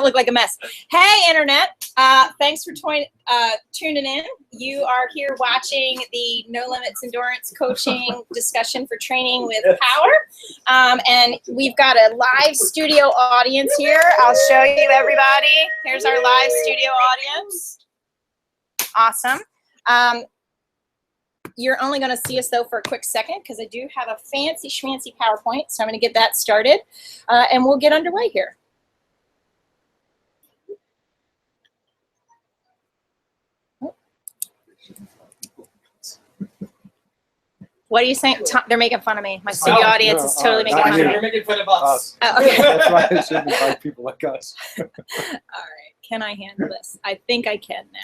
look like a mess. Hey, Internet. Thanks for tuning in. You are here watching the No Limits Endurance Coaching discussion for training with Power. And we've got a live studio audience here. I'll show you everybody. Here's our live studio audience. Awesome. You're only going to see us, though, for a quick second because I do have a fancy schmancy PowerPoint. So I'm going to get that started, and we'll get underway here. What are you saying? They're making fun of me. My studio audience is totally making fun of me. They're making fun of us. Oh, okay. That's why I shouldn't invite people like us. All right. Can I handle this? I think I can now.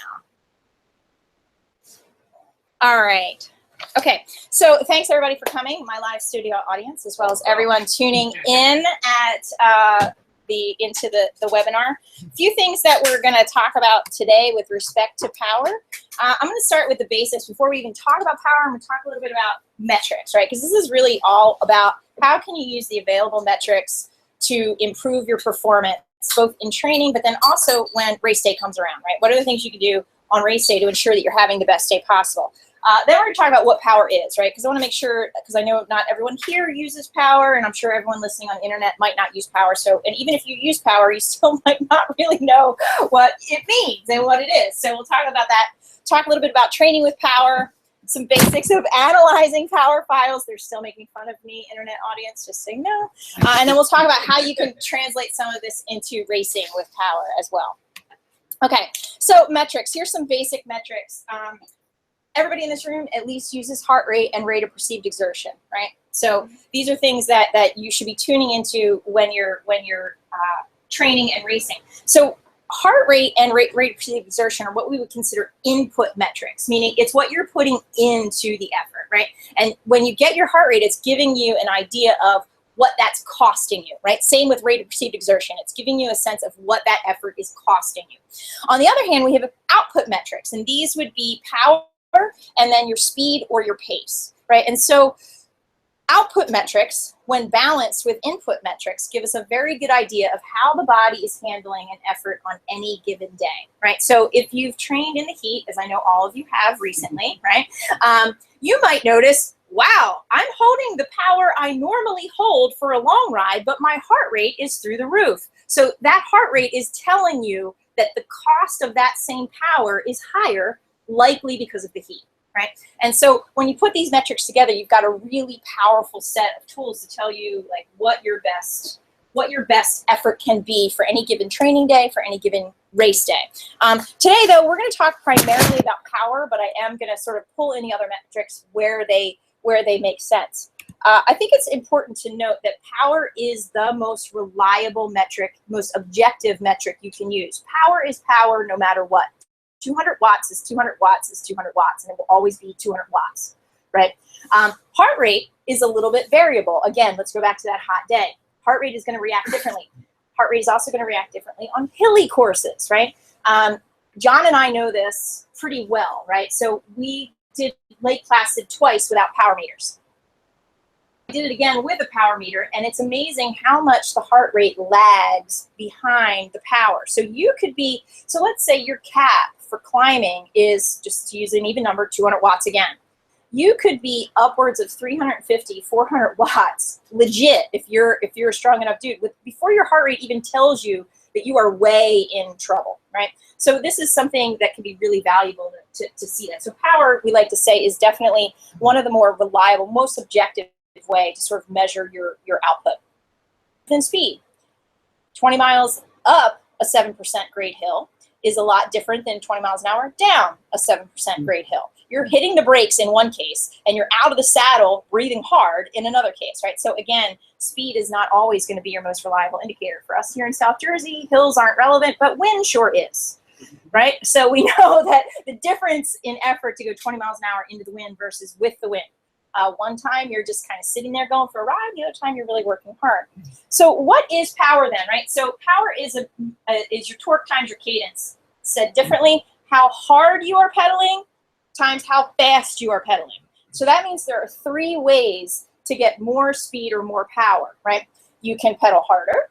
All right. Okay. So thanks, everybody, for coming, my live studio audience, as well as everyone tuning in at into the webinar. A few things that we're going to talk about today with respect to power. I'm going to start with the basics. Before we even talk about power, I'm going to talk a little bit about metrics, right? Because this is really all about how can you use the available metrics to improve your performance, both in training, but then also when race day comes around, right? What are the things you can do on race day to ensure that you're having the best day possible? Then we're going to talk about what power is, right? Because I want to make sure, because I know not everyone here uses power, and I'm sure everyone listening on the internet might not use power. So, and even if you use power, you still might not really know what it means and what it is. So we'll talk about that, talk a little bit about training with power, some basics of analyzing power files. They're still making fun of me, internet audience, just so you know. And then we'll talk about how you can translate some of this into racing with power as well. Okay, so metrics. Here's some basic metrics. Everybody in this room at least uses heart rate and rate of perceived exertion, right? So these are things that you should be tuning into when you're training and racing. So heart rate and rate of perceived exertion are what we would consider input metrics, meaning it's what you're putting into the effort, right? And when you get your heart rate, it's giving you an idea of what that's costing you, right? Same with rate of perceived exertion. It's giving you a sense of what that effort is costing you. On the other hand, we have output metrics, and these would be power and then your speed or your pace, right? And so output metrics, when balanced with input metrics, give us a very good idea of how the body is handling an effort on any given day, right? So if you've trained in the heat, as I know all of you have recently, right, you might notice, wow, I'm holding the power I normally hold for a long ride, but my heart rate is through the roof. So that heart rate is telling you that the cost of that same power is higher, likely because of the heat, right? And so when you put these metrics together, you've got a really powerful set of tools to tell you like what your best effort can be for any given training day, for any given race day. Today, though, we're going to talk primarily about power, but I am going to sort of pull in the other metrics where they make sense. I think it's important to note that power is the most reliable metric, most objective metric you can use. Power is power no matter what. 200 watts is 200 watts is 200 watts, and it will always be 200 watts, right? Heart rate is a little bit variable. Again, let's go back to that hot day. Heart rate is going to react differently. Heart rate is also going to react differently on hilly courses, right? John and I know this pretty well, right? So we did Lake Placid twice without power meters. I did it again with a power meter, and it's amazing how much the heart rate lags behind the power. So you could be, so let's say your cap for climbing is, just to use an even number, 200 watts again. You could be upwards of 350, 400 watts, legit, if you're a strong enough dude, before your heart rate even tells you that you are way in trouble, right? So this is something that can be really valuable to see that. So power, we like to say, is definitely one of the more reliable, most objective way to sort of measure your output. Then speed. 20 miles up a 7% grade hill is a lot different than 20 miles an hour down a 7% grade hill. You're hitting the brakes in one case, and you're out of the saddle breathing hard in another case, right? So again, speed is not always going to be your most reliable indicator. For us here in South Jersey, hills aren't relevant, but wind sure is, right? So we know that the difference in effort to go 20 miles an hour into the wind versus with the wind. One time you're just kind of sitting there going for a ride, the other time you're really working hard. So what is power then, right? So power is your torque times your cadence. Said differently, how hard you are pedaling times how fast you are pedaling. So that means there are 3 ways to get more speed or more power, right? You can pedal harder,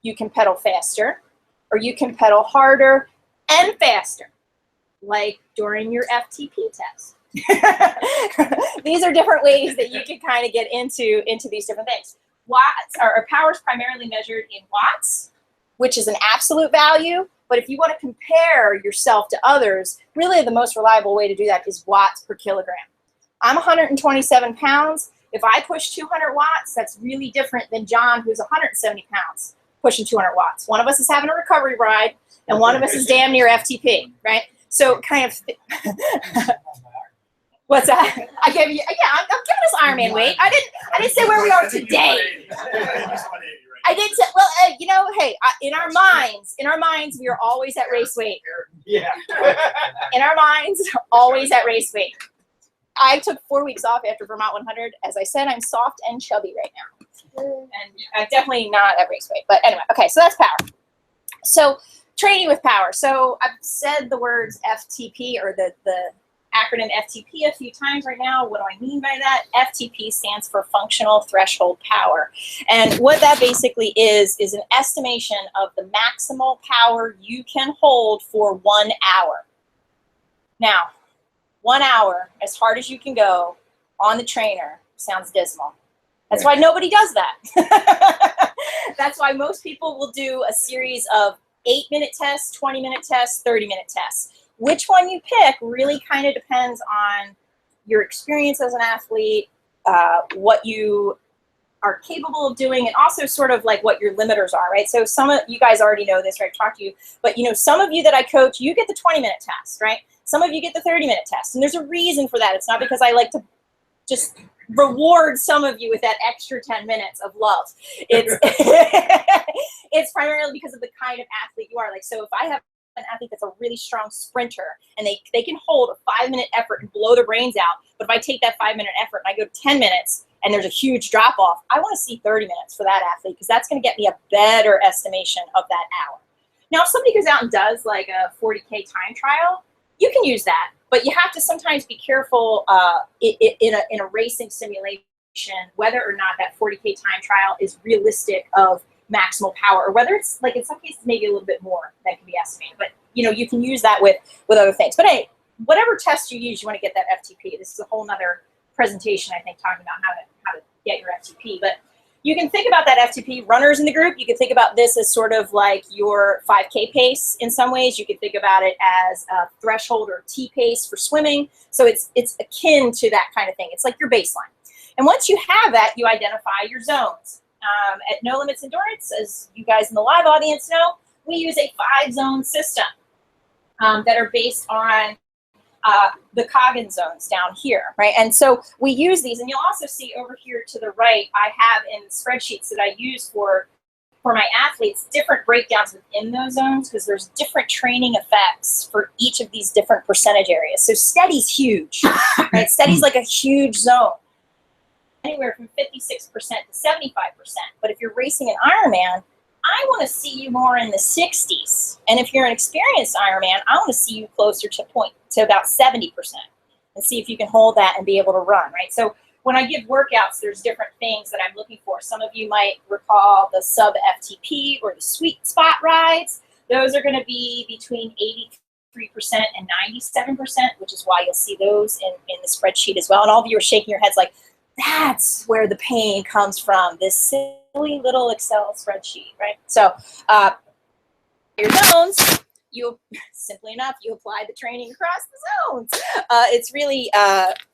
you can pedal faster, or you can pedal harder and faster, like during your FTP test. These are different ways that you can kind of get into these different things. Watts, or power is primarily measured in watts, which is an absolute value. But if you want to compare yourself to others, really the most reliable way to do that is watts per kilogram. I'm 127 pounds. If I push 200 watts, that's really different than John, who's 170 pounds, pushing 200 watts. One of us is having a recovery ride, and one of us is damn near FTP, right? So kind of, what's that? I gave you, yeah, I'm giving us Ironman weight. I didn't say where we are today. I did say, well, you know, hey, in our minds, we are always at race weight. Yeah. In our minds, always at race weight. I took 4 weeks off after Vermont 100. As I said, I'm soft and chubby right now. And I'm definitely not at race weight. But anyway, okay, so that's power. So training with power. So I've said the words FTP, or the acronym FTP, a few times right now. What do I mean by that? FTP stands for functional threshold power. And what that basically is an estimation of the maximal power you can hold for 1 hour. Now, 1 hour, as hard as you can go on the trainer, sounds dismal. That's why nobody does that. That's why most people will do a series of 8-minute tests, 20-minute tests, 30-minute tests. Which one you pick really kind of depends on your experience as an athlete, what you are capable of doing, and also sort of like what your limiters are, right? So some of you guys already know this, right? I've talked to you, but you know, some of you that I coach, you get the 20-minute test, right? Some of you get the 30-minute test, and there's a reason for that. It's not because I like to just reward some of you with that extra 10 minutes of love. It's it's primarily because of the kind of athlete you are. Like, so if I have an athlete that's a really strong sprinter and they can hold a 5-minute effort and blow their brains out, but if I take that 5-minute effort and I go to 10 minutes and there's a huge drop off, I want to see 30 minutes for that athlete, because that's going to get me a better estimation of that hour. Now, if somebody goes out and does like a 40K time trial, you can use that, but you have to sometimes be careful in a racing simulation whether or not that 40K time trial is realistic of maximal power, or whether it's, like, in some cases maybe a little bit more that can be estimated. But you know, you can use that with other things. But hey, whatever test you use, you want to get that FTP. This is a whole nother presentation, I think, talking about how to get your FTP. But you can think about that FTP. Runners in the group, you can think about this as sort of like your 5K pace in some ways. You can think about it as a threshold or T pace for swimming. So it's akin to that kind of thing. It's like your baseline. And once you have that, you identify your zones. At No Limits Endurance, as you guys in the live audience know, we use a 5-zone system that are based on the Coggin zones down here, right? And so we use these, and you'll also see over here to the right, I have in spreadsheets that I use for my athletes, different breakdowns within those zones, because there's different training effects for each of these different percentage areas. So steady's huge, right? Steady's like a huge zone, anywhere from 56% to 75%. But if you're racing an Ironman, I want to see you more in the 60s. And if you're an experienced Ironman, I want to see you closer to about 70%, and see if you can hold that and be able to run, right? So when I give workouts, there's different things that I'm looking for. Some of you might recall the sub FTP or the sweet spot rides. Those are going to be between 83% and 97%, which is why you'll see those in the spreadsheet as well. And all of you are shaking your heads like, that's where the pain comes from, this silly little Excel spreadsheet, right? So your zones, you simply enough, you apply the training across the zones. It's really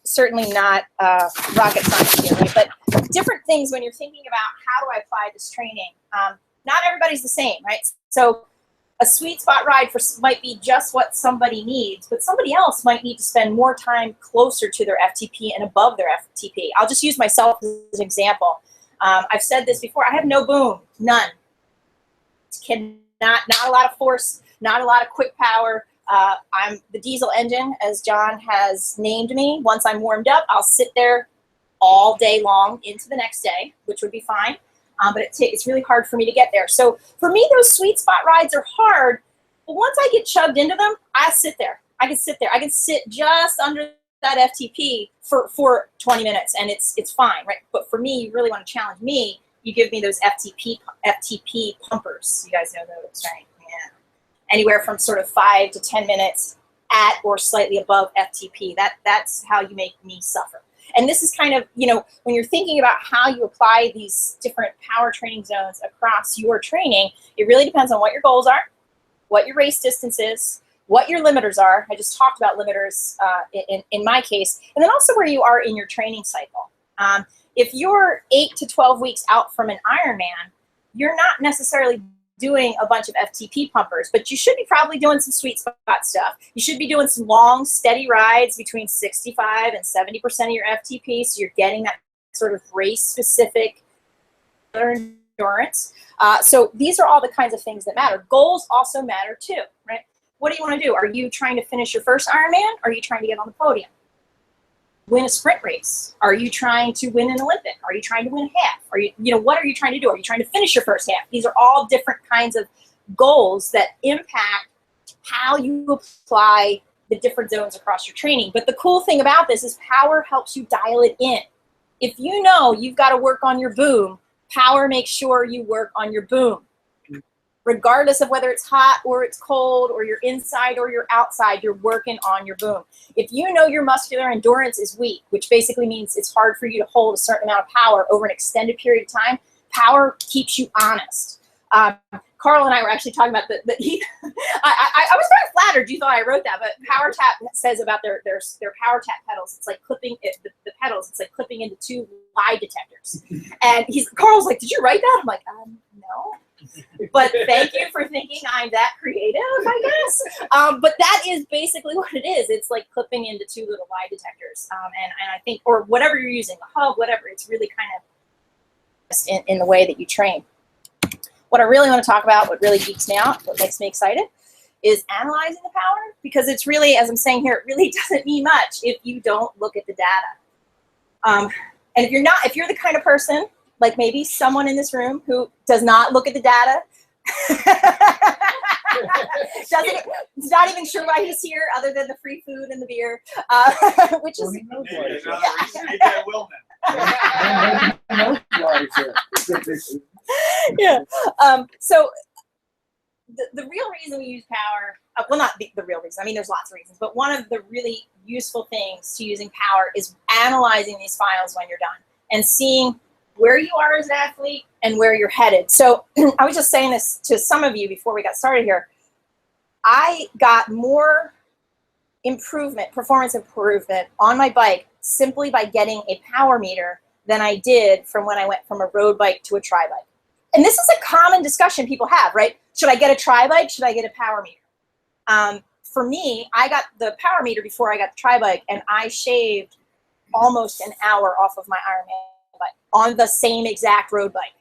certainly not rocket science here, right? But different things when you're thinking about how do I apply this training. Not everybody's the same, right? So a sweet spot ride might be just what somebody needs, but somebody else might need to spend more time closer to their FTP and above their FTP. I'll just use myself as an example. I've said this before. I have no boom, none. Not a lot of force, not a lot of quick power. I'm the diesel engine, as John has named me. Once I'm warmed up, I'll sit there all day long into the next day, which would be fine. But it's really hard for me to get there. So for me, those sweet spot rides are hard. But once I get chugged into them, I sit there. I can sit there. I can sit just under that FTP for 20 minutes, and it's fine, right? But for me, you really want to challenge me, you give me those FTP pumpers. You guys know those, right? Yeah. anywhere from sort of 5 to 10 minutes at or slightly above FTP. That's how you make me suffer. And this is kind of, when you're thinking about how you apply these different power training zones across your training, it really depends on what your goals are, what your race distance is, what your limiters are. I just talked about limiters in my case, and then also where you are in your training cycle. If you're 8 to 12 weeks out from an Ironman, you're not necessarily doing a bunch of FTP pumpers, but you should be probably doing some sweet spot stuff. You should be doing some long, steady rides between 65 and 70% of your FTP, so you're getting that sort of race-specific endurance. So these are all the kinds of things that matter. Goals also matter too, right? What do you want to do? Are you trying to finish your first Ironman? Or are you trying to get on the podium? Win a sprint race? Are you trying to win an Olympic? Are you trying to win a half? Are you, what are you trying to do? Are you trying to finish your first half? These are all different kinds of goals that impact how you apply the different zones across your training. But the cool thing about this is Power helps you dial it in. If you know you've got to work on your boom, Power makes sure you work on your boom. Regardless of whether it's hot or it's cold or you're inside or you're outside, you're working on your boom. If you know your muscular endurance is weak, which basically means it's hard for you to hold a certain amount of power over an extended period of time, Power keeps you honest. Carl and I were actually talking about I was very flattered you thought I wrote that, but PowerTap says about their PowerTap pedals, it's like clipping the pedals, it's like clipping into 2 lie detectors. And Carl's like, did you write that? I'm like, no. But thank you for thinking I'm that creative, I guess. But that is basically what it is. It's like clipping into 2 little lie detectors. And I think, or whatever you're using, the hub, whatever, it's really kind of in the way that you train. What I really want to talk about, what really geeks me out, what makes me excited, is analyzing the power, because it's really, as I'm saying here, it really doesn't mean much if you don't look at the data. And if you're the kind of person, like maybe someone in this room who does not look at the data, is not even sure why he's here other than the free food and the beer, which is, yeah. So the real reason we use Power, well, not the real reason, I mean, there's lots of reasons, but one of the really useful things to using Power is analyzing these files when you're done and seeing where you are as an athlete and where you're headed. So I was just saying this to some of you before we got started here. I got more performance improvement on my bike simply by getting a power meter than I did from when I went from a road bike to a tri-bike. And this is a common discussion people have, right? Should I get a tri-bike? Should I get a power meter? For me, I got the power meter before I got the tri-bike, and I shaved almost an hour off of my Ironman bike on the same exact road bike.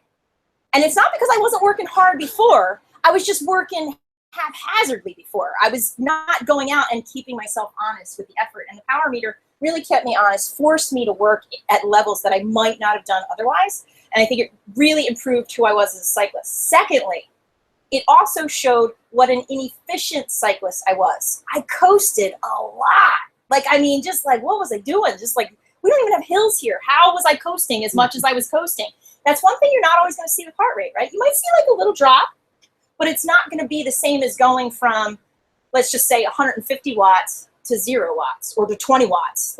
And it's not because I wasn't working hard before. I was just working haphazardly before. I was not going out and keeping myself honest with the effort. And the power meter really kept me honest, forced me to work at levels that I might not have done otherwise. And I think it really improved who I was as a cyclist. Secondly, it also showed what an inefficient cyclist I was. I coasted a lot. Like, I mean, just like, what was I doing? Just like, we don't even have hills here. How was I coasting as much as I was coasting? That's one thing you're not always going to see with heart rate, right? You might see like a little drop, but it's not going to be the same as going from, let's just say, 150 watts to 0 watts or to 20 watts.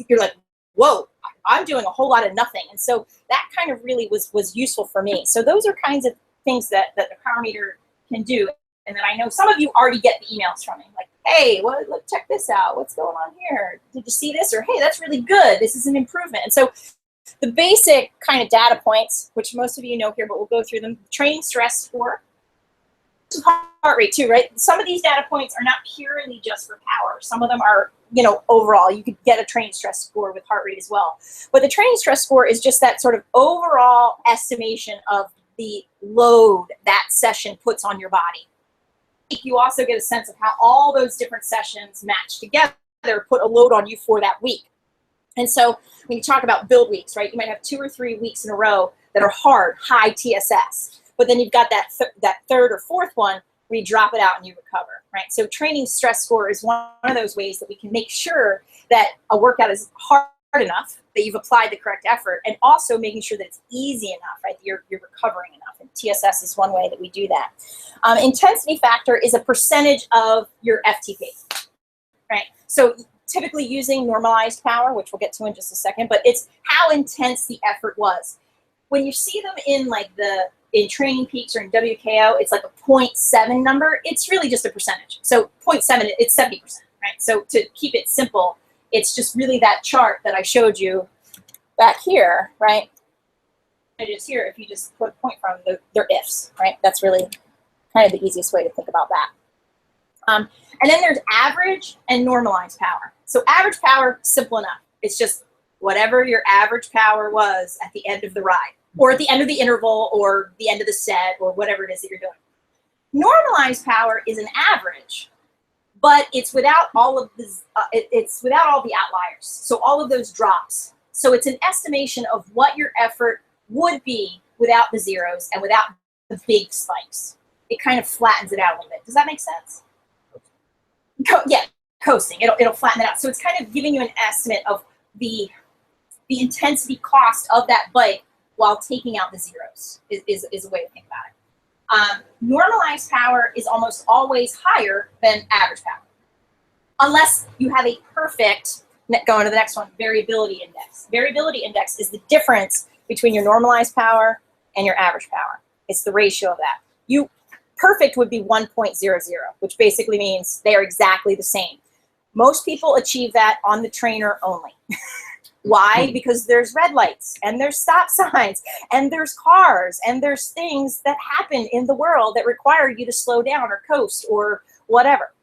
You're like, whoa, I'm doing a whole lot of nothing. And so that kind of really was useful for me. So those are kinds of things that the power meter can do. And then I know some of you already get the emails from me, like, hey, look, check this out. What's going on here? Did you see this? Or, hey, that's really good. This is an improvement. And so the basic kind of data points, which most of you know here, but we'll go through them. Training stress score, heart rate too, right? Some of these data points are not purely just for power. Some of them are, overall. You could get a training stress score with heart rate as well. But the training stress score is just that sort of overall estimation of the load that session puts on your body. You also get a sense of how all those different sessions match together, put a load on you for that week. And so when you talk about build weeks, right, you might have 2 or 3 weeks in a row that are hard, high TSS. But then you've got that third or fourth one where you drop it out and you recover, right? So training stress score is one of those ways that we can make sure that a workout is hard enough, that you've applied the correct effort, and also making sure that it's easy enough, right? You're recovering enough. And TSS is one way that we do that. Intensity factor is a percentage of your FTP, right? So typically using normalized power, which we'll get to in just a second, but it's how intense the effort was. When you see them in like in Training Peaks or in WKO, it's like a 0.7 number. It's really just a percentage. So 0.7, it's 70%, right? So to keep it simple, it's just really that chart that I showed you back here, right? It is here if you just put a point from they're ifs, right? That's really kind of the easiest way to think about that. And then there's average and normalized power. So average power, simple enough. It's just whatever your average power was at the end of the ride, or at the end of the interval, or the end of the set, or whatever it is that you're doing. Normalized power is an average, but it's without all of this, it's without all the outliers. So all of those drops. So it's an estimation of what your effort would be without the zeros and without the big spikes. It kind of flattens it out a little bit. Does that make sense? Yeah, coasting. It'll flatten it out. So it's kind of giving you an estimate of the intensity cost of that bike while taking out the zeros is a way to think about it. Normalized power is almost always higher than average power, unless you have a perfect, going to the next one, variability index. Variability index is the difference between your normalized power and your average power. It's the ratio of that. Perfect would be 1.00, which basically means they are exactly the same. Most people achieve that on the trainer only. Why? Because there's red lights, and there's stop signs, and there's cars, and there's things that happen in the world that require you to slow down or coast or whatever.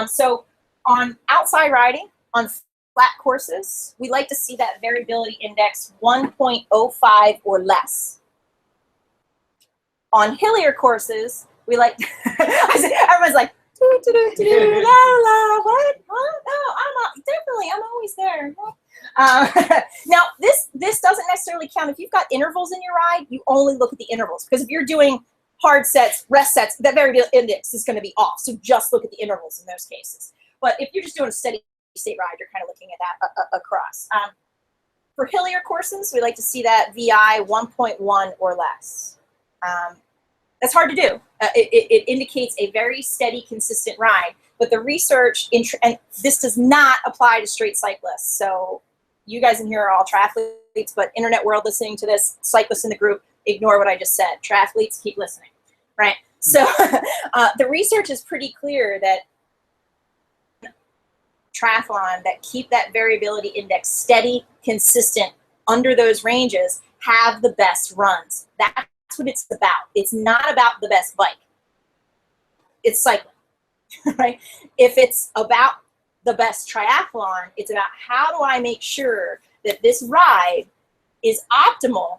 So on outside riding, on flat courses, we like to see that variability index 1.05 or less. On hillier courses, we like, everyone's like, la la, what? No, I'm always there. Now, this doesn't necessarily count. If you've got intervals in your ride, you only look at the intervals. Because if you're doing hard sets, rest sets, that variability index is going to be off. So just look at the intervals in those cases. But if you're just doing a steady state ride, you're kind of looking at that across. For hillier courses, we like to see that VI 1.1 or less. That's hard to do. It indicates a very steady, consistent ride. But the research, and this does not apply to straight cyclists. So you guys in here are all triathletes, but internet world listening to this, cyclists in the group, ignore what I just said. Triathletes, keep listening, right? So the research is pretty clear that triathlon that keep that variability index steady, consistent, under those ranges, have the best runs. That's what it's about. It's not about the best bike. It's cycling, right? If it's about the best triathlon, it's about how do I make sure that this ride is optimal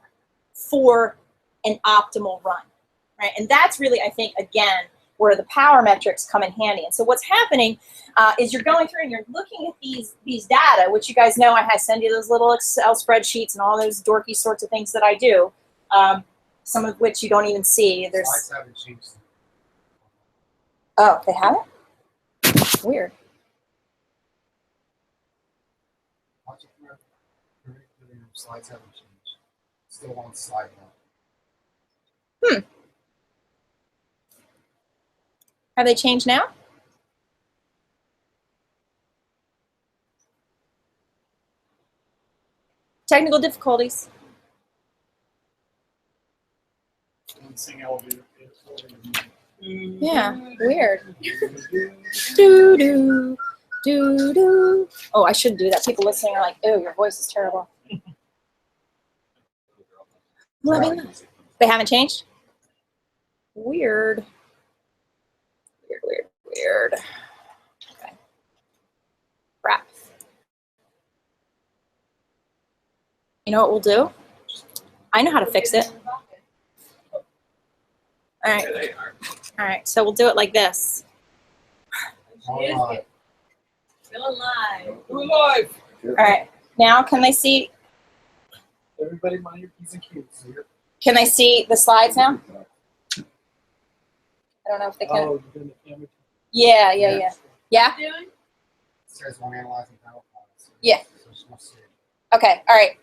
for an optimal run, right? And that's really, I think, again, where the power metrics come in handy. And so what's happening is you're going through and you're looking at these data, which you guys know I send you those little Excel spreadsheets and all those dorky sorts of things that I do. Some of which you don't even see. There's. Slides haven't changed. Oh, they haven't? Weird. Watch it through. Slides haven't changed. Still on slide one. Have they changed now? Technical difficulties. Yeah, weird. Do do do do. Oh, I shouldn't do that. People listening are like, "Oh, your voice is terrible." Let me know. They haven't changed. Weird. Weird. Okay. Crap. You know what we'll do? I know how to fix it. All right. So we'll do it like this. Going live. Going live. All right. Now, can they see? Everybody mind your P's and Q's here. Can they see the slides now? I don't know if they can. Oh, you're doing the camera. Yeah. Yeah. It says one analyzing power files. Yeah. So she wants to see it. Okay, all right.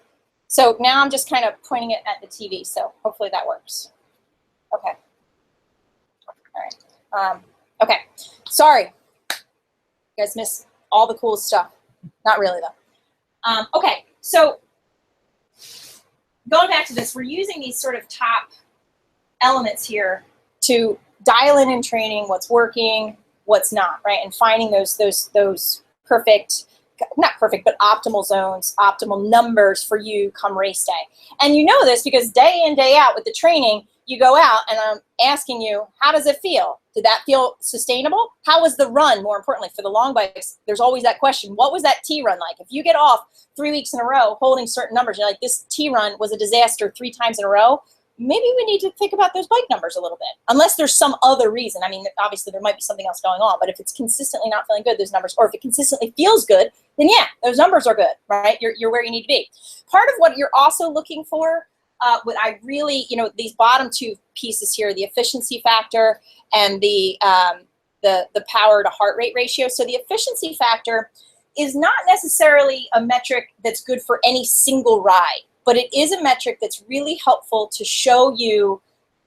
So now I'm just kind of pointing it at the TV, so hopefully that works. Okay. All right. Okay. Sorry. You guys missed all the cool stuff. Not really, though. Okay, so going back to this, we're using these sort of top elements here to dial in training what's working, what's not, right? And finding those perfect, not perfect, but optimal zones, optimal numbers for you come race day. And you know this because day in, day out with the training, you go out and I'm asking you, how does it feel? Did that feel sustainable? How was the run, more importantly, for the long bikes? There's always that question. What was that T run like? If you get off 3 weeks in a row holding certain numbers, you're like, this T run was a disaster 3 times in a row, maybe we need to think about those bike numbers a little bit, unless there's some other reason. I mean, obviously there might be something else going on, but if it's consistently not feeling good, those numbers, or if it consistently feels good, then yeah, those numbers are good, right? You're where you need to be. Part of what you're also looking for, what I really, these bottom 2 pieces here, the efficiency factor and the power to heart rate ratio. So the efficiency factor is not necessarily a metric that's good for any single ride, but it is a metric that's really helpful to show you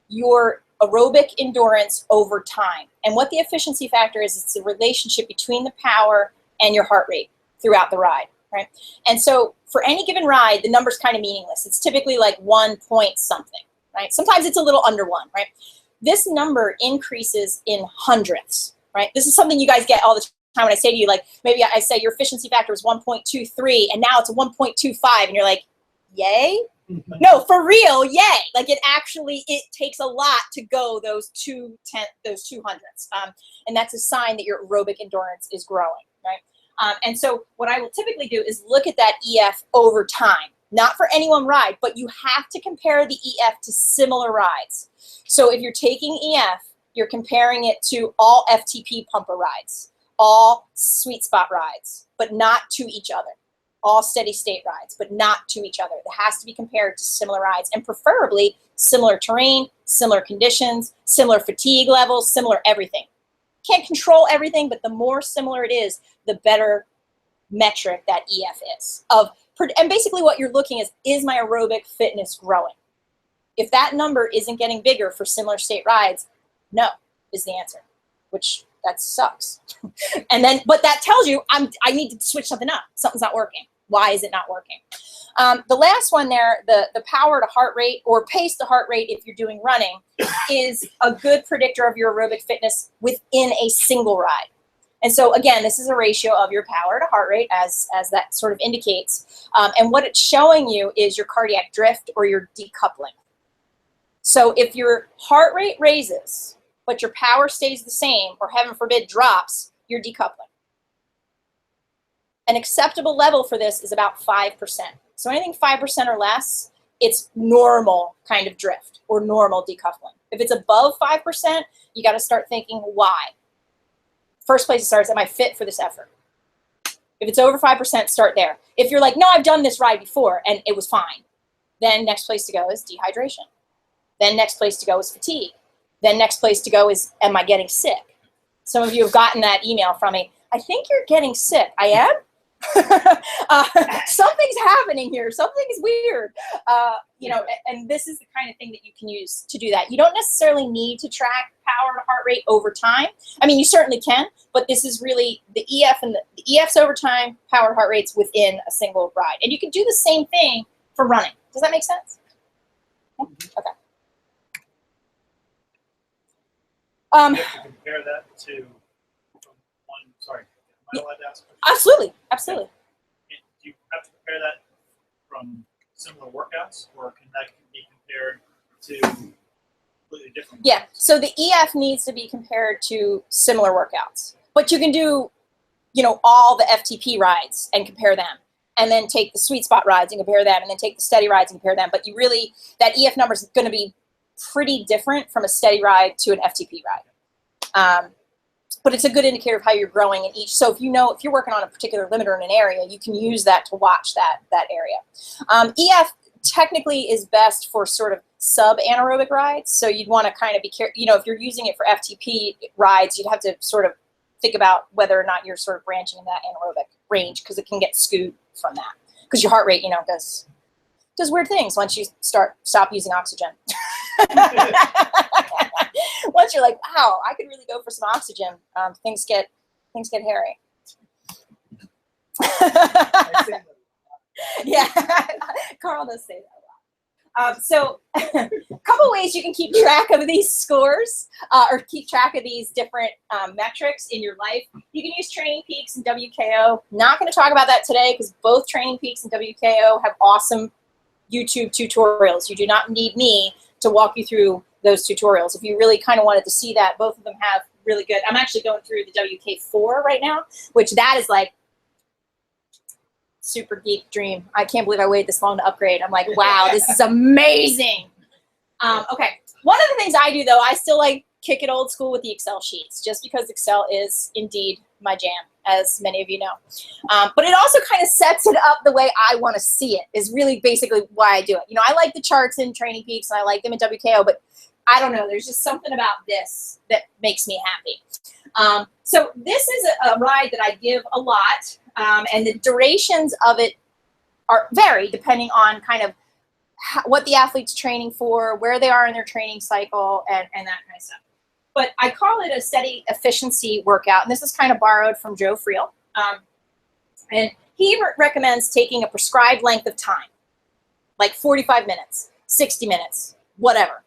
your aerobic endurance over time. And what the efficiency factor is, it's the relationship between the power and your heart rate throughout the ride, right? And so for any given ride, the number's kind of meaningless. It's typically like 1 point something, right? Sometimes it's a little under 1, right? This number increases in hundredths, right? This is something you guys get all the time when I say to you, like, maybe I say your efficiency factor is 1.23 and now it's 1.25 and you're like, yay? No, for real, yay. Like it takes a lot to go those 200ths. And that's a sign that your aerobic endurance is growing, right? And so what I will typically do is look at that EF over time, not for any one ride, but you have to compare the EF to similar rides. So if you're taking EF, you're comparing it to all FTP pumper rides, all sweet spot rides, but not to each other. All steady state rides, but not to each other. It has to be compared to similar rides and preferably similar terrain, similar conditions, similar fatigue levels, similar everything. Can't control everything, but the more similar it is, the better metric that EF is. And basically what you're looking is my aerobic fitness growing? If that number isn't getting bigger for similar state rides, no is the answer, which that sucks. But that tells you I need to switch something up. Something's not working. Why is it not working? The last one there, the power to heart rate or pace to heart rate if you're doing running is a good predictor of your aerobic fitness within a single ride. And so again, this is a ratio of your power to heart rate as that sort of indicates. And what it's showing you is your cardiac drift or your decoupling. So if your heart rate raises, but your power stays the same, or heaven forbid drops, you're decoupling. An acceptable level for this is about 5%. So anything 5% or less, it's normal kind of drift or normal decoupling. If it's above 5%, you got to start thinking why. First place it starts, am I fit for this effort? If it's over 5%, start there. If you're like, no, I've done this ride before and it was fine, then next place to go is dehydration. Then next place to go is fatigue. Then next place to go is, am I getting sick? Some of you have gotten that email from me. I think you're getting sick. I am? Something's happening here. Something's weird. And this is the kind of thing that you can use to do that. You don't necessarily need to track power to heart rate over time. I mean, you certainly can, but this is really the EF and the EF's over time, power to heart rates within a single ride. And you can do the same thing for running. Does that make sense? Okay. You have to compare that to one. Sorry, am I allowed to ask? Absolutely, absolutely. Do you have to compare that from similar workouts, or can that be compared to completely different? Yeah. So the EF needs to be compared to similar workouts, but you can do, all the FTP rides and compare them, and then take the sweet spot rides and compare them, and then take the steady rides and compare them. But that EF number is going to be pretty different from a steady ride to an FTP ride. But it's a good indicator of how you're growing in each. So if you're working on a particular limiter in an area, you can use that to watch that area. EF technically is best for sort of sub-anaerobic rides. So you'd want to kind of be careful, if you're using it for FTP rides, you'd have to sort of think about whether or not you're sort of branching in that anaerobic range, because it can get skewed from that. because your heart rate, you know, does weird things once you stop using oxygen. Once you're like, wow, I could really go for some oxygen, things get hairy. Yeah, Carl does say that a lot. So a couple ways you can keep track of these scores or keep track of these different metrics in your life. You can use Training Peaks and WKO. Not going to talk about that today because both Training Peaks and WKO have awesome YouTube tutorials. You do not need me to walk you through those tutorials. If you really kind of wanted to see that, both of them have really good. I'm actually going through the WK4 right now, which that is like super geek dream. I can't believe I waited this long to upgrade. I'm like, wow, this is amazing. Okay, one of the things I do though, I still like kick it old school with the Excel sheets, just because Excel is indeed my jam, as many of you know. But it also kind of sets it up the way I want to see it, is really basically why I do it. You know, I like the charts in Training Peaks and I like them in WKO, but I don't know, there's just something about this that makes me happy. So this is a ride that I give a lot. And the durations of it vary depending on kind of what the athlete's training for, where they are in their training cycle, and that kind of stuff. But I call it a steady efficiency workout, and this is kind of borrowed from Joe Friel. And he recommends taking a prescribed length of time, like 45 minutes, 60 minutes, whatever.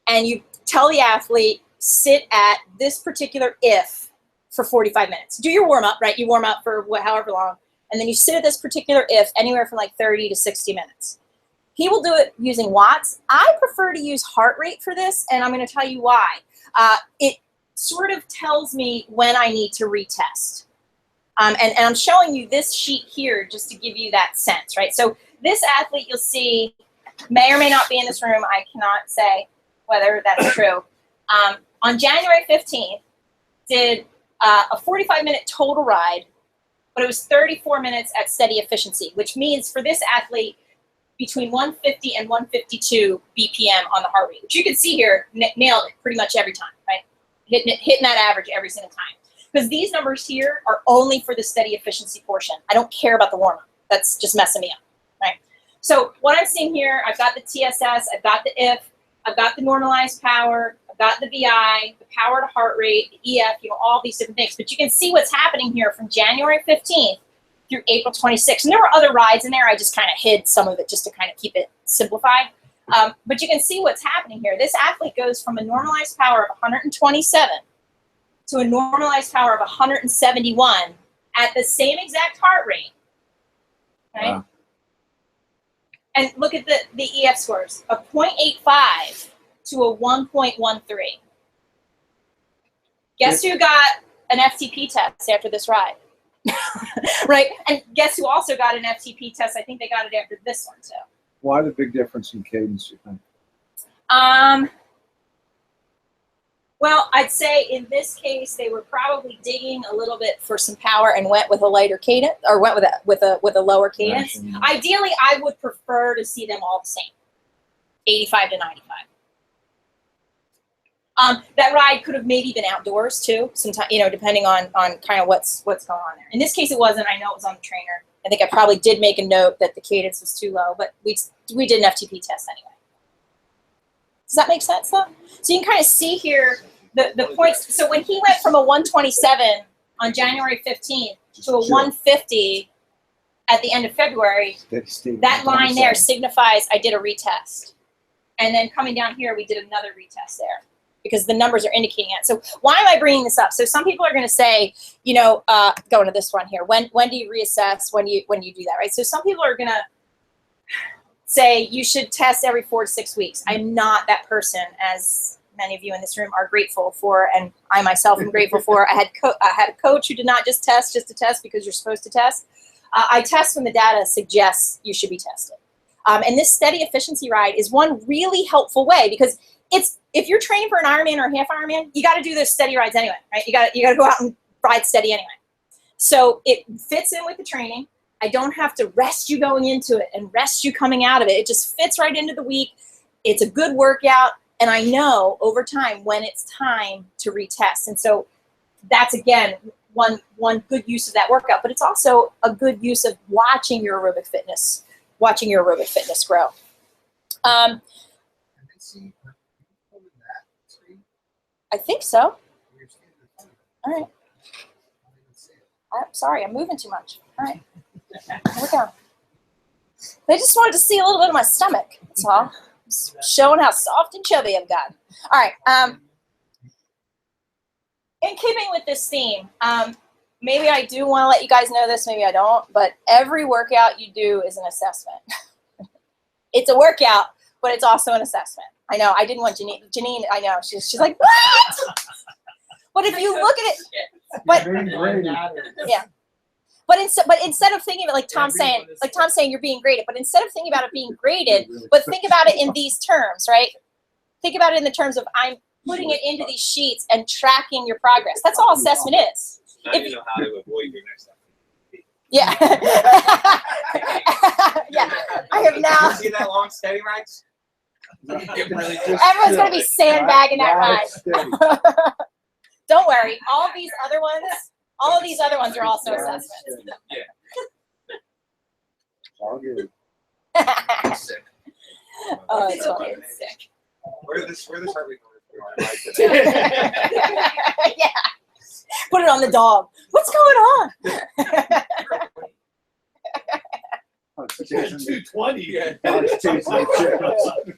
And you tell the athlete, sit at this particular if for 45 minutes. Do your warm-up, right? You warm up for however long, and then you sit at this particular if anywhere from like 30 to 60 minutes. He will do it using watts. I prefer to use heart rate for this, and I'm going to tell you why. It sort of tells me when I need to retest. And I'm showing you this sheet here just to give you that sense, right? So this athlete you'll see may or may not be in this room. I cannot say whether that's true. On January 15th, did a 45-minute total ride, but it was 34 minutes at steady efficiency, which means for this athlete, between 150 and 152 BPM on the heart rate, which you can see here, nailed it pretty much every time, right? Hitting that average every single time. Because these numbers here are only for the steady efficiency portion. I don't care about the warm-up. That's just messing me up, right? So what I'm seeing here, I've got the TSS, I've got the if, I've got the normalized power, I've got the VI, the power to heart rate, the EF, you know, all these different things. But you can see what's happening here from January 15th through April 26th. And there were other rides in there. I just kind of hid some of it just to kind of keep it simplified. But you can see what's happening here. This athlete goes from a normalized power of 127 to a normalized power of 171 at the same exact heart rate. Right? Wow. And look at the EF scores, a 0.85 to a 1.13. Guess who got an FTP test after this ride? Right? And guess who also got an FTP test? I think they got it after this one too. Why the big difference in cadence, you think? Well, I'd say in this case they were probably digging a little bit for some power and went with a lighter cadence, or went with a lower cadence. Ideally, I would prefer to see them all the same, 85 to 95. That ride could have maybe been outdoors too, sometime, you know, depending on kind of what's going on there. In this case, it wasn't. I know it was on the trainer. I think I probably did make a note that the cadence was too low, but we did an FTP test anyway. Does that make sense though? So you can kind of see here the points. So when he went from a 127 on January 15th to a 150 at the end of February, that line there signifies I did a retest. And then coming down here, we did another retest there, because the numbers are indicating it. So why am I bringing this up? So some people are going to say, you know, going to this one here, when do you reassess, when you do that, right? So some people are going to say you should test every 4 to 6 weeks. I'm not that person, as many of you in this room are grateful for, and I myself am grateful for. I had a coach who did not just to test because you're supposed to test. I test when the data suggests you should be tested. And this steady efficiency ride is one really helpful way, because if you're training for an Ironman or a half Ironman, you got to do those steady rides anyway, right? You got to go out and ride steady anyway. So it fits in with the training. I don't have to rest you going into it and rest you coming out of it. It just fits right into the week. It's a good workout, and I know over time when it's time to retest. And so that's, again, one good use of that workout, but it's also a good use of watching your aerobic fitness grow. I think so. All right. I'm sorry, I'm moving too much. All right. Here we go. They just wanted to see a little bit of my stomach. That's all. Just showing how soft and chubby I've gotten. All right. In keeping with this theme, maybe I do want to let you guys know this, maybe I don't, but every workout you do is an assessment. It's a workout, but it's also an assessment. I know, I didn't want Janine, I know, she's like, what? But if you look at it, but yeah. But instead of thinking of it like Tom's saying you're being graded, but instead of thinking about it being graded, but think about it in these terms, right? Think about it in the terms of I'm putting it into these sheets and tracking your progress. That's all assessment is. Now you know how to avoid your next time. Yeah. Yeah. I have now. You see that long steady rides? Everyone's going to be sandbagging that ride. Don't worry. All of these other ones are also assessments. Yeah. All good. Sick. Oh, it's funny. It's sick. Where this heart rate going? Yeah. Put it on the dog. What's going on? It's chasing the- 220. Yeah. it's chasing the chick.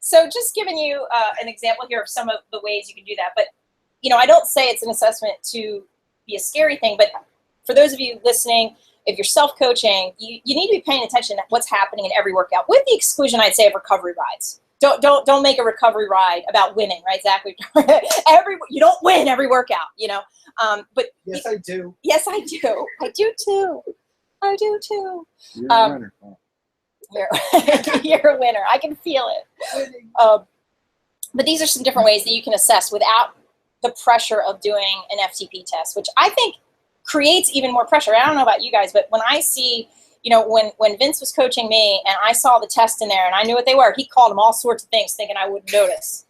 So just giving you an example here of some of the ways you can do that. But, you know, I don't say it's an assessment to be a scary thing, but for those of you listening, if you're self-coaching, you need to be paying attention to what's happening in every workout, with the exclusion, I'd say, of recovery rides. Don't make a recovery ride about winning, right, Zach? You don't win every workout, you know. But Yes, I do. yes, I do. I do too. I do too. You're a winner. You're a winner. I can feel it. But these are some different ways that you can assess without the pressure of doing an FTP test, which I think creates even more pressure. I don't know about you guys, but when I see, you know, when Vince was coaching me and I saw the test in there and I knew what they were, he called them all sorts of things thinking I wouldn't notice.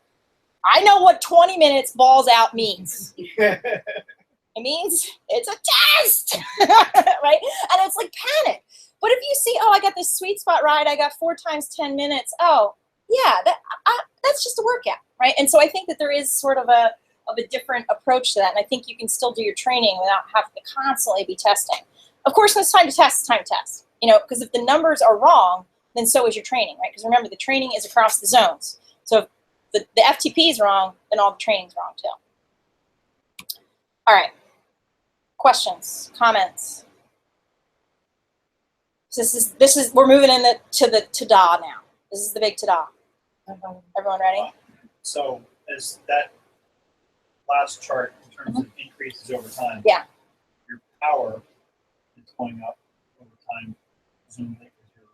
I know what 20 minutes balls out means. It means it's a test, right? And it's like panic. But if you see, oh, I got this sweet spot ride, I got 4 times 10 minutes. Oh, yeah, that's just a workout, right? And so I think that there is sort of a different approach to that. And I think you can still do your training without having to constantly be testing. Of course, when it's time to test, it's time to test. You know, because if the numbers are wrong, then so is your training, right? Because remember, the training is across the zones. So if the FTP is wrong, then all the training's wrong too. All right. Questions, comments? So this is we're moving to the ta-da now. This is the big ta-da. Everyone ready? So as that last chart in terms of increases over time, Yeah. your power is going up over time, presumably because you're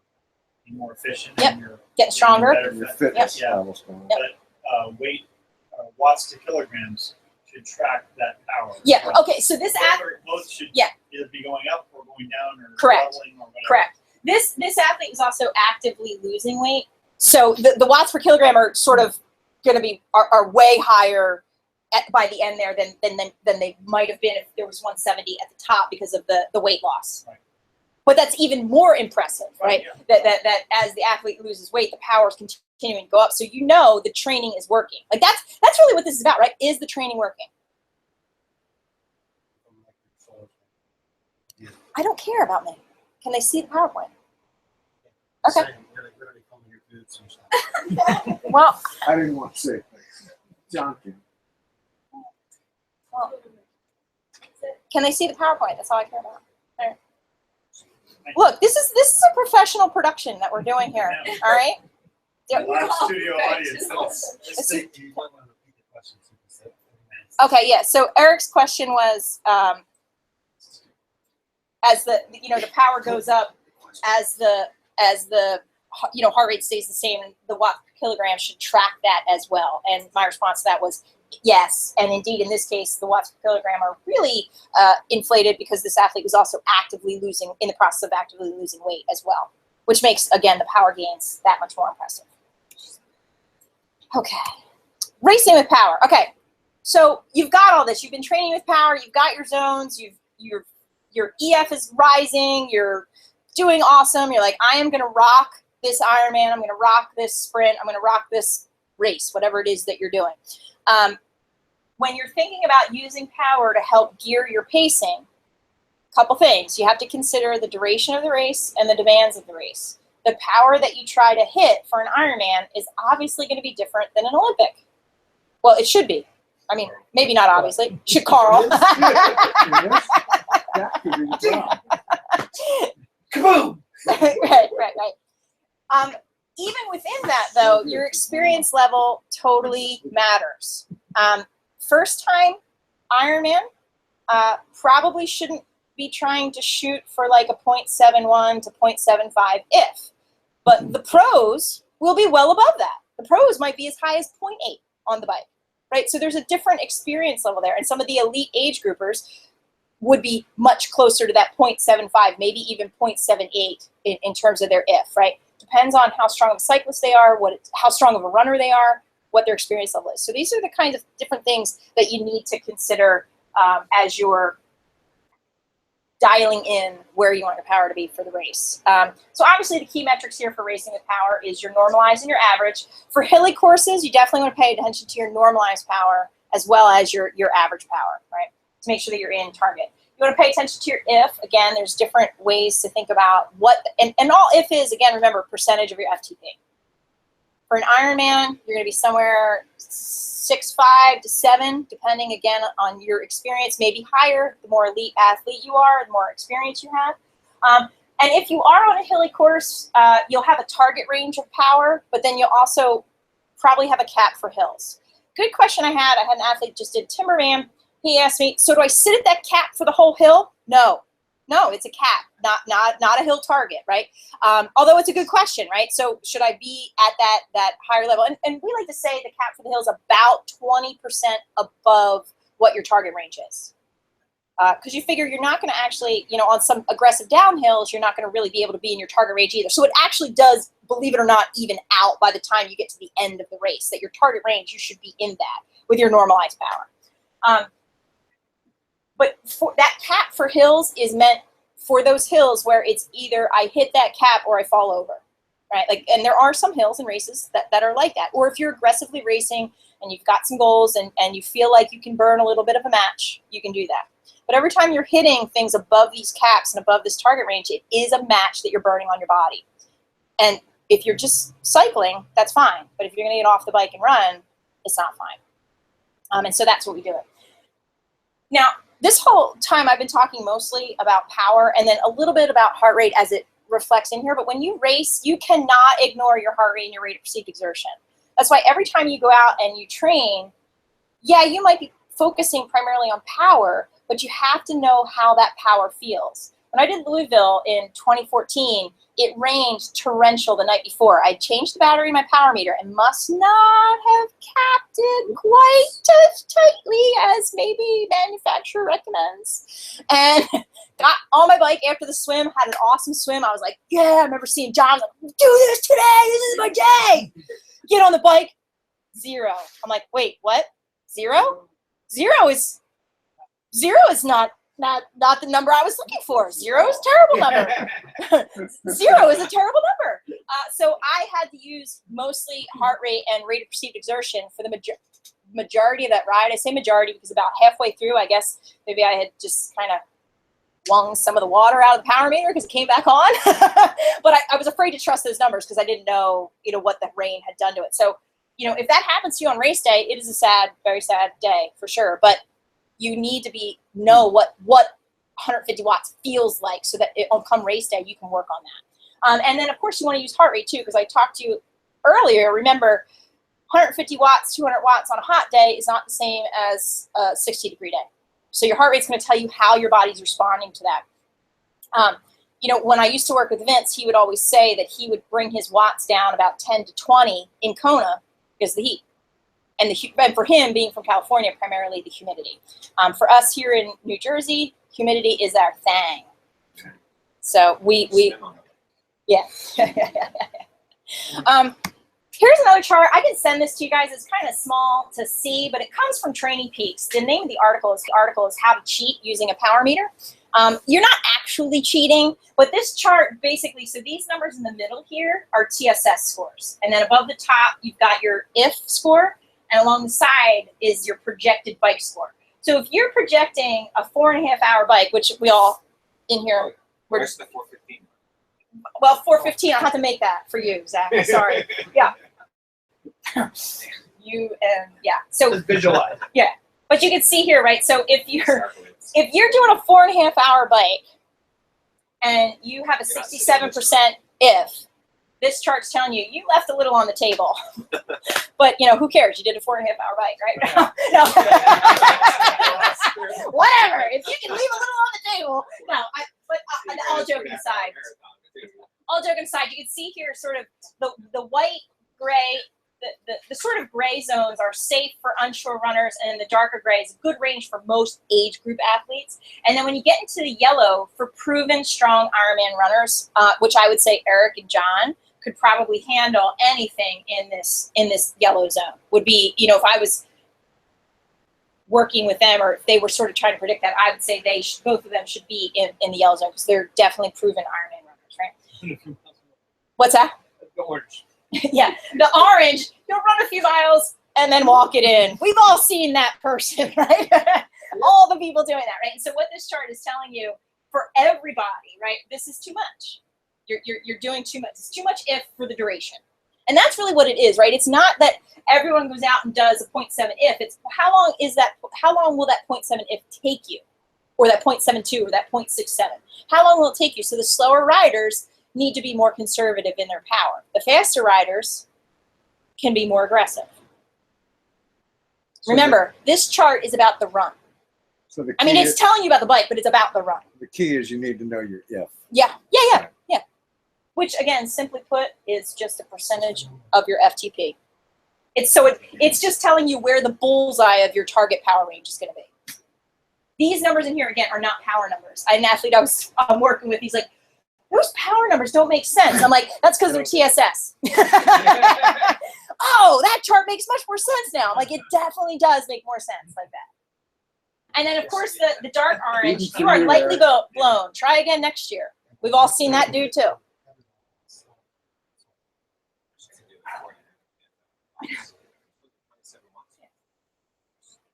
being more efficient Yep. and you're Getting stronger. better Your fit. fitness Yeah. level's going up. Yep. But weight, watts to kilograms should track that power. Yeah. Well, Okay. So this both should Yeah. either be going up or going down or Correct. leveling or whatever. correct. This athlete is also actively losing weight. So the watts per kilogram are sort of going to be are way higher by the end there than they might have been if there was 170 at the top because of the weight loss. Right. But that's even more impressive, right? Yeah. That as the athlete loses weight, the power is continuing to go up. So you know the training is working. Like that's really what this is about, right? Is the training working? I don't care about me. Can they see the PowerPoint? Okay. Well, I didn't want to say it. John can. can they see the PowerPoint? That's all I care about. There. Look, this is a professional production that we're doing here. All right. Live studio audience. Okay. Yeah. So Eric's question was, as the the power goes up, as the heart rate stays the same, the watt per kilogram should track that as well. And my response to that was yes. And indeed, in this case, the watts per kilogram are really inflated because this athlete was also in the process of actively losing weight as well, which makes, again, the power gains that much more impressive. Okay. Racing with power. Okay. So you've got all this. You've been training with power. You've got your zones. Your EF is rising. You're doing awesome. You're like, I am going to rock this Ironman. I'm going to rock this sprint. I'm going to rock this race, whatever it is that you're doing. When you're thinking about using power to help gear your pacing, a couple things. You have to consider the duration of the race and the demands of the race. The power that you try to hit for an Ironman is obviously going to be different than an Olympic. Well, it should be. I mean, maybe not obviously. Should Carl. That could be the job. Kaboom! right. Even within that, though, your experience level totally matters. First time Ironman probably shouldn't be trying to shoot for like a 0.71 to 0.75 if. But the pros will be well above that. The pros might be as high as 0.8 on the bike, right? So there's a different experience level there. And some of the elite age groupers would be much closer to that 0.75, maybe even 0.78 in terms of their if, right? Depends on how strong of a cyclist they are, how strong of a runner they are, what their experience level is. So these are the kinds of different things that you need to consider as you're dialing in where you want your power to be for the race. So obviously the key metrics here for racing with power is your normalized and your average. For hilly courses, you definitely want to pay attention to your normalized power as well as your average power, right? To make sure that you're in target. You want to pay attention to your if. Again, there's different ways to think about what, and all if is, again, remember, percentage of your FTP. For an Ironman, you're going to be somewhere 6.5 to 7, depending, again, on your experience, maybe higher. The more elite athlete you are, the more experience you have. And if you are on a hilly course, you'll have a target range of power, but then you'll also probably have a cap for hills. Good question I had an athlete just did Timberman. He asked me, so do I sit at that cap for the whole hill? No, it's a cap, not a hill target, right? Although it's a good question, right? So should I be at that higher level? And we like to say the cap for the hill is about 20% above what your target range is. Because you figure you're not going to actually, on some aggressive downhills, you're not going to really be able to be in your target range either. So it actually does, believe it or not, even out by the time you get to the end of the race, that your target range, you should be in that with your normalized power. But for that cap for hills is meant for those hills where it's either I hit that cap or I fall over, right? And there are some hills and races that are like that. Or if you're aggressively racing and you've got some goals and you feel like you can burn a little bit of a match, you can do that. But every time you're hitting things above these caps and above this target range, it is a match that you're burning on your body. And if you're just cycling, that's fine. But if you're going to get off the bike and run, it's not fine. And so that's what we do it. Now, this whole time I've been talking mostly about power and then a little bit about heart rate as it reflects in here. But when you race, you cannot ignore your heart rate and your rate of perceived exertion. That's why every time you go out and you train, yeah, you might be focusing primarily on power, but you have to know how that power feels. When I did Louisville in 2014, it rained torrential the night before. I changed the battery in my power meter and must not have capped it quite as tightly as maybe manufacturer recommends. And got on my bike after the swim, had an awesome swim. I was like, yeah, I remember seeing John, like, do this today, this is my day. Get on the bike, 0. I'm like, wait, what? 0? Zero is not the number I was looking for. 0 is a terrible number. 0 is a terrible number. So I had to use mostly heart rate and rate of perceived exertion for the majority of that ride. I say majority because about halfway through, I guess maybe I had just kind of wrung some of the water out of the power meter because it came back on. But I was afraid to trust those numbers because I didn't know, what the rain had done to it. So, if that happens to you on race day, it is a sad, very sad day for sure. But you need to know what 150 watts feels like so that come race day, you can work on that. And then, of course, you want to use heart rate, too, because I talked to you earlier. Remember, 150 watts, 200 watts on a hot day is not the same as a 60-degree day. So your heart rate's going to tell you how your body's responding to that. When I used to work with Vince, he would always say that he would bring his watts down about 10 to 20 in Kona because of the heat. And for him, being from California, primarily the humidity. For us here in New Jersey, humidity is our thing. So we yeah. Here's another chart. I can send this to you guys. It's kind of small to see, but it comes from Training Peaks. The name of the article is How to Cheat Using a Power Meter. You're not actually cheating, but this chart basically, so these numbers in the middle here are TSS scores. And then above the top, you've got your if score, and along the side is your projected bike score. So if you're projecting a 4.5-hour bike, which we all in here, Where's the 415? well, 4:15, I'll have to make that for you, Zach. Sorry. Yeah. So Just visualize. but you can see here, right? So if you're doing a 4.5-hour bike and you have a 67% if, this chart's telling you you left a little on the table. But who cares? You did a 4.5-hour bike, right? No. Whatever. If you can leave a little on the table. No, all joking aside. All joking aside, you can see here sort of the white, gray, the sort of gray zones are safe for unsure runners, and then the darker gray is a good range for most age group athletes. And then when you get into the yellow, for proven strong Ironman runners, which I would say Eric and John could probably handle anything in this yellow zone. Would be, if I was working with them, or if they were sort of trying to predict that, I would say both of them should be in the yellow zone, because they're definitely proven Ironman runners, right? What's that? The orange. Yeah, the orange, you'll run a few miles and then walk it in. We've all seen that person, right? All the people doing that, right? And so what this chart is telling you, for everybody, right, this is too much. You're doing too much. It's too much if for the duration. And that's really what it is, right? It's not that everyone goes out and does a 0.7 if. It's how long will that 0.7 if take you? Or that 0.72 or that 0.67? How long will it take you? So the slower riders need to be more conservative in their power. The faster riders can be more aggressive. Remember, this chart is about the run. So the key it's telling you about the bike, but it's about the run. the key is you need to know your if. Yeah. Which, again, simply put, is just a percentage of your FTP. It's just telling you where the bullseye of your target power range is going to be. These numbers in here, again, are not power numbers. An athlete I'm working with, he's like, those power numbers don't make sense. I'm like, that's because they're TSS. Oh, that chart makes much more sense now. I'm like, it definitely does make more sense like that. And then, of course, the dark orange, you are lightly blown. Try again next year. We've all seen that dude, too.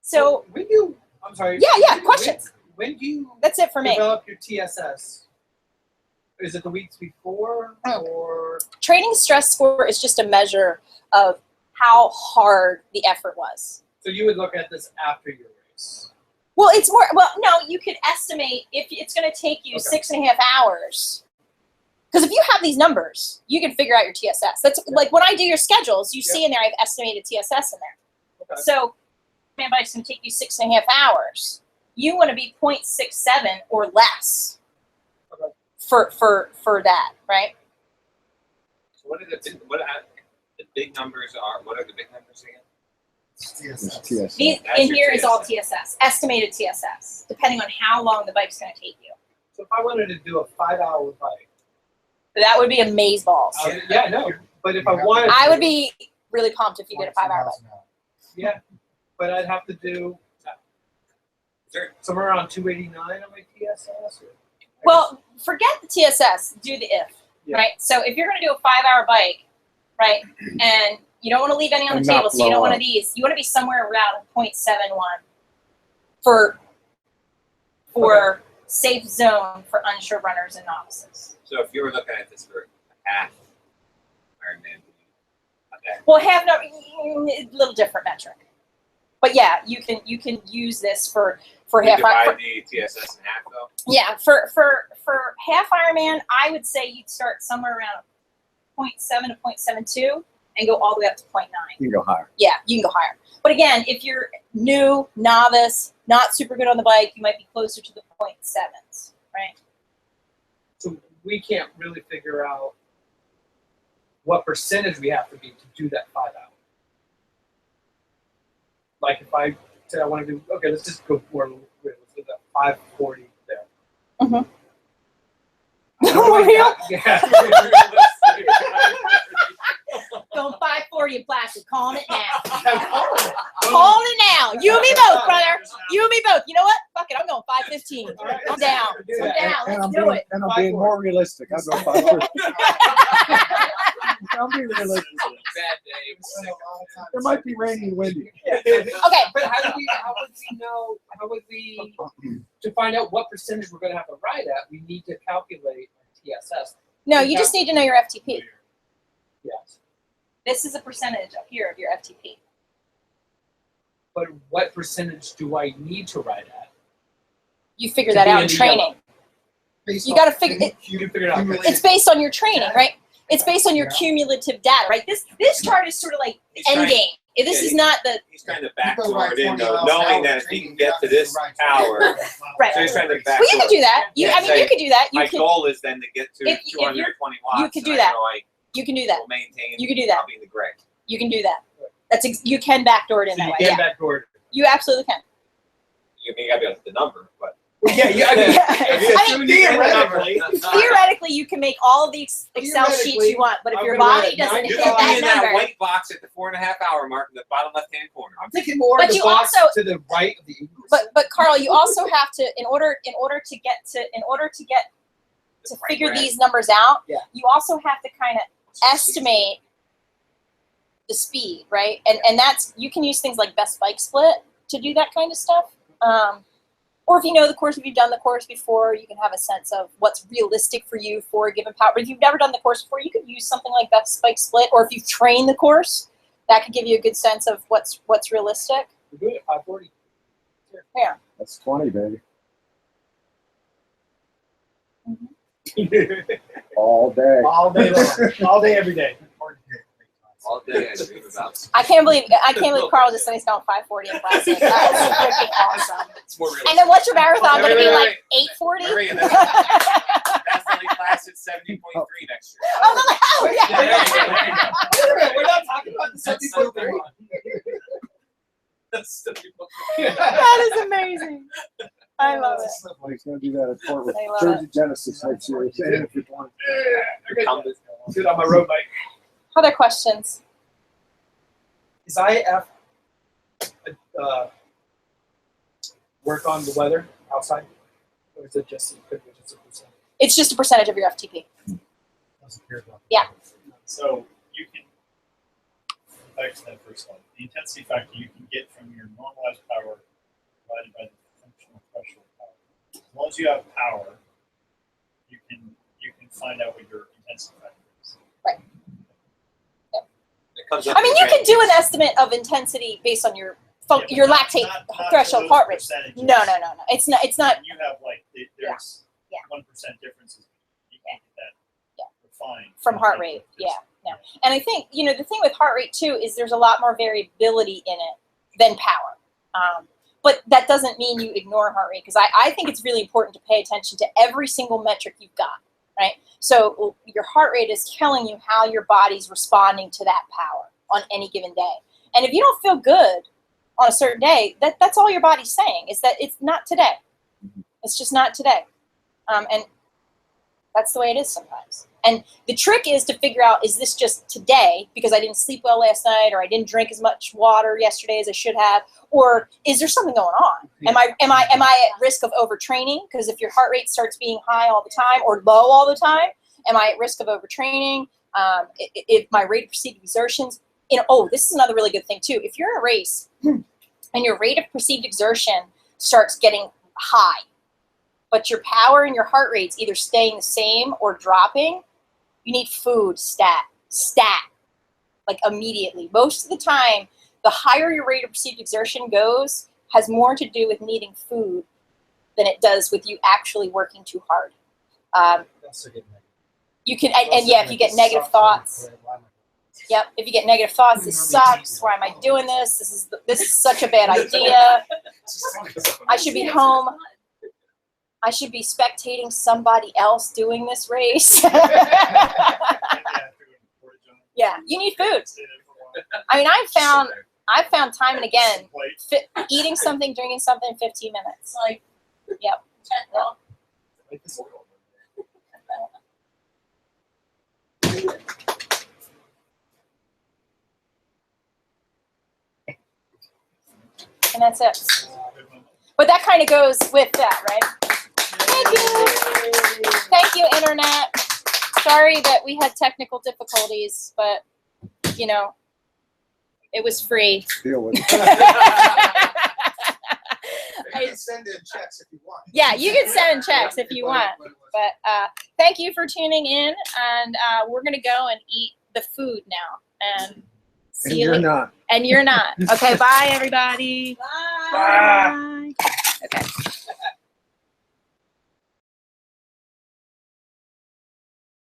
So, I'm sorry. Yeah, questions. When do you That's it for me. develop your TSS? Is it the weeks before or? Training stress score is just a measure of how hard the effort was. So you would look at this after your race. Well, no, you could estimate if it's going to take you 6.5 hours. Because if you have these numbers, you can figure out your TSS. That's like when I do your schedules, you see in there, I have estimated TSS in there. Okay. So, man, bike's going to take you 6.5 hours. You want to be 0.67 or less for that, right? So what are the big numbers are? What are the big numbers again? It's TSS. These, That's in your here is all TSS. TSS, estimated TSS, depending on how long the bike's going to take you. So if I wanted to do a 5-hour bike. That would be amazeballs. Yeah, I know. But if I wanted I would be really pumped if you did a 5-hour bike. Yeah, but I'd have to do somewhere around 289 on my TSS. Well, forget the TSS, do the if, right? So if you're going to do a 5-hour bike, right, and you don't want to leave any on the And not table, so you don't blow want up. these. You want to be somewhere around 0.71 for safe zone for unsure runners and novices. So if you were looking at this for half Ironman, okay. Well, a little different metric, but yeah, you can use this for You half. divide the TSS in half though? Yeah, for half Ironman, I would say you'd start somewhere around 0.7 to 0.72 and go all the way up to 0.9. You can go higher. Yeah, you can go higher. But again, if you're new, novice, not super good on the bike, you might be closer to the 0.7s, right? So we can't really figure out what percentage we have to be to do that 5 hour. Like if I say I want to do, okay, let's just go for let's do that 540 there. Mm-hmm. How do I Real? yeah. Going 540 540 in plastic. Calling it now. I'm calling it. Calling it now. You and me both, brother. You and me both. You know what? Fuck it. I'm going 515. I'm down. Do I'm that. down. And Let's I'm do being, it. and I'm being more realistic. I'll go 550. I'm being realistic. Bad day. It might be rainy and windy. Okay. But how would we know, to find out what percentage we're going to have to ride at, we need to calculate our TSS. No, you just need to know your FTP. Yes. This is a percentage up here of your FTP. But what percentage do I need to ride at? You figure To that be out in in the training. You got to figure it. You can figure it out. It's based on your training, right? It's based on your cumulative data, right? This chart is sort of like end game. This is not the He's trying to backdoor it in, though, knowing that if he can get to this power, right. so he's trying to Well, backdoor. you can do that. Yeah, I mean, you could do that. You My could. goal is then to get to If you're- 220 watts. you could do and I that. know I You can do that. will maintain. You can do that. I'll be in the gray. You can do that. You can backdoor it in So that you way. can Yeah, backdoor it. you absolutely can. You gotta be able to hit the number, but. Yeah, yeah. I mean, I mean, theoretically, Theoretically, you can make all the Excel sheets you want, but if I'm your gonna body write doesn't nine hit You could be that in that number, white box at the 4.5 hour mark in the bottom left-hand corner. I'm thinking more But of the you box also- to the right of the but Carl, you also have to in order to get to figure these numbers out. Yeah. You also have to kind of estimate the speed, right? And that's you can use things like best bike split to do that kind of stuff. Or if you know the course, if you've done the course before, you can have a sense of what's realistic for you for a given power. But if you've never done the course before, you could use something like best bike split. Or if you've trained the course, that could give you a good sense of what's realistic. We're doing it 540. Yeah. That's 20, baby. All day. All day long. All day, every day. All day I dream about. I can't believe Carl just said he's going 540 in plastic. That's freaking awesome. It's more realistic. And then what's your marathon going to be Wait, like? wait. 840? Maria, that's only class at 70.3 next year. Oh, no, hell yeah! Wait a minute, we're not talking about the 74. That's the people. That is amazing. I love it. He's going to do that at Fort with I love Jersey Genesis next year. Saying if you're 20. Dude, on my road bike. Other questions? Is IF work on the weather outside? Or is it just a percent? It's just a percentage of your FTP. Yeah. So you can, back to that first slide, the intensity factor you can get from your normalized power divided by the functional threshold power. As long as you have power, you can find out what your intensity factor is. Right. It comes up I mean, to you the can do an estimate of intensity based on your Yeah, but your not- lactate not for threshold those heart rate. percentages. No. It's not. It's not. When you have like there's Yeah. 1% differences. You can't get that Yeah. refined From heart rate, yeah, no. And I think, the thing with heart rate too is there's a lot more variability in it than power. But that doesn't mean you ignore heart rate, because I think it's really important to pay attention to every single metric you've got, right? So your heart rate is telling you how your body's responding to that power on any given day. And if you don't feel good on a certain day, that's all your body's saying, is that it's not today. It's just not today. And that's the way it is sometimes. And the trick is to figure out, is this just today because I didn't sleep well last night, or I didn't drink as much water yesterday as I should have, or is there something going on? Am I at risk of overtraining? Because if your heart rate starts being high all the time or low all the time, am I at risk of overtraining? If my rate of perceived exertions, this is another really good thing too. If you're in a race and your rate of perceived exertion starts getting high, but your power and your heart rate's either staying the same or dropping, you need food stat, like immediately. Most of the time, the higher your rate of perceived exertion goes, has more to do with needing food than it does with you actually working too hard. You can, if you get negative thoughts, if you get negative thoughts, this sucks. Why am I doing this? This is such a bad idea. I should be home. I should be spectating somebody else doing this race. Yeah, you need food. I mean, I've found time and again, eating something, drinking something in 15 minutes. Like, yep. and that's it. But that kind of goes with that, right? Thank you. Thank you, Internet. Sorry that we had technical difficulties, but, you know, it was free. Deal with it. You can send in checks if you want. Yeah, you can send checks if you want. But thank you for tuning in, and we're going to go and eat the food now. And see And you you're later. not. And you're not. Okay, bye, everybody. Bye.